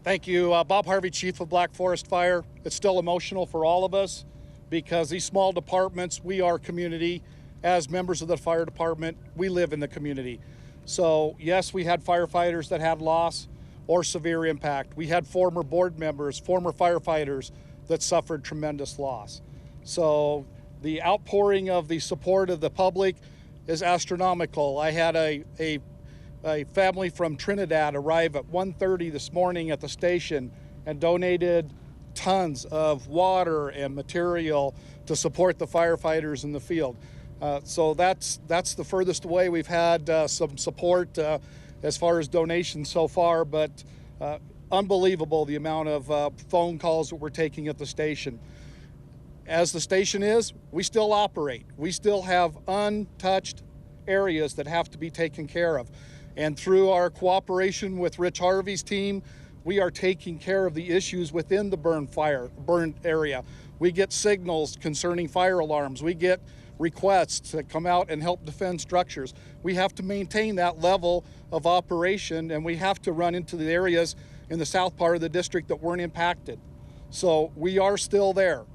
Thank you. Bob Harvey, Chief of Black Forest Fire. It's still emotional for all of us because these small departments, we are community. As members of the fire department, we live in the community. So yes, we had firefighters that had loss or severe impact. We had former board members, former firefighters that suffered tremendous loss. So the outpouring of the support of the public is astronomical. I had a family from Trinidad arrive at 1:30 this morning at the station and donated tons of water and material to support the firefighters in the field. So that's the furthest away we've had some support as far as donations so far, but unbelievable the amount of phone calls that we're taking at the station. As the station is, we still operate. We still have untouched areas that have to be taken care of. And through our cooperation with Rich Harvey's team, we are taking care of the issues within the burned area. We get signals concerning fire alarms. We get requests to come out and help defend structures. We have to maintain that level of operation, and we have to run into the areas in the south part of the district that weren't impacted. So we are still there.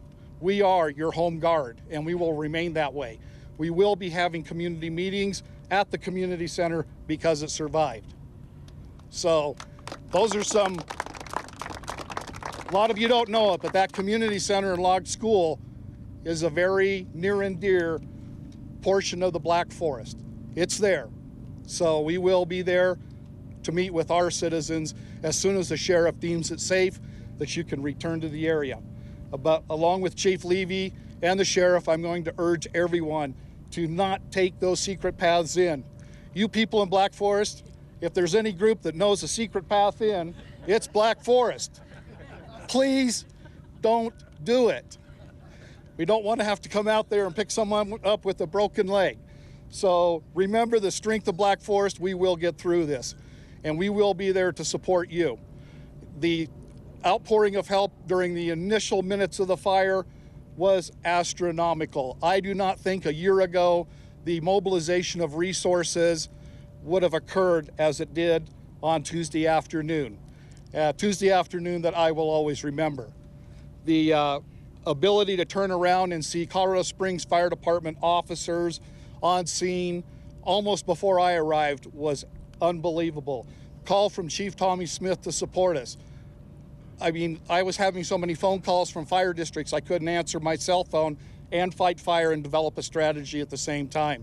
We are your home guard, and we will remain that way. We will be having community meetings at the community center because it survived. So those are some, a lot of you don't know it, but that community center in Log School is a very near and dear portion of the Black Forest. It's there. So we will be there to meet with our citizens as soon as the sheriff deems it safe that you can return to the area. But along with Chief Levy and the sheriff, I'm going to urge everyone to not take those secret paths in. You people in Black Forest, if there's any group that knows a secret path in, it's Black Forest. Please don't do it. We don't want to have to come out there and pick someone up with a broken leg. So remember the strength of Black Forest. We will get through this, and we will be there to support you. The outpouring of help during the initial minutes of the fire was astronomical. I do not think a year ago the mobilization of resources would have occurred as it did on Tuesday afternoon. Tuesday afternoon that I will always remember. The ability to turn around and see Colorado Springs Fire Department officers on scene almost before I arrived was unbelievable. Call from Chief Tommy Smith to support us. I mean, I was having so many phone calls from fire districts I couldn't answer my cell phone and fight fire and develop a strategy at the same time.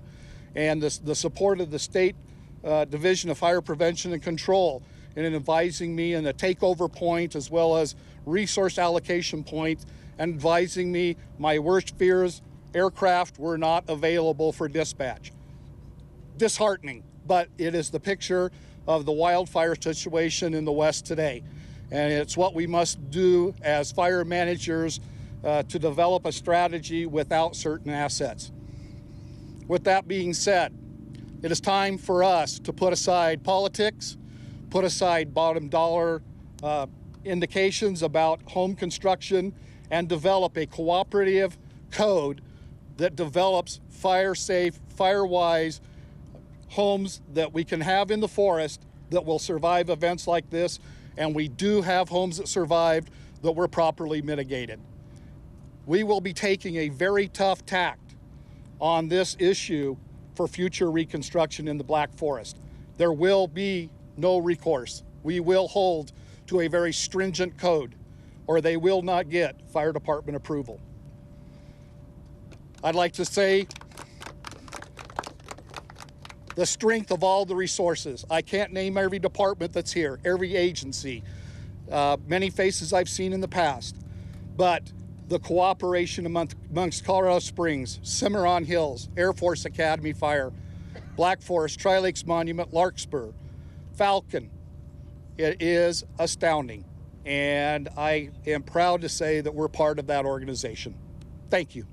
And the support of the State Division of Fire Prevention and Control in advising me in a takeover point as well as resource allocation point and advising me my worst fears, aircraft were not available for dispatch. Disheartening, but it is the picture of the wildfire situation in the West today. And it's what we must do as fire managers to develop a strategy without certain assets. With that being said, it is time for us to put aside politics, put aside bottom dollar indications about home construction, and develop a cooperative code that develops fire-safe, fire-wise homes that we can have in the forest that will survive events like this. And we do have homes that survived that were properly mitigated. We will be taking a very tough tact on this issue for future reconstruction in the Black Forest. There will be no recourse. We will hold to a very stringent code, or they will not get fire department approval. I'd like to say the strength of all the resources. I can't name every department that's here, every agency, many faces I've seen in the past, but the cooperation amongst Colorado Springs, Cimarron Hills, Air Force Academy Fire, Black Forest, Tri-Lakes Monument, Larkspur, Falcon, it is astounding. And I am proud to say that we're part of that organization. Thank you.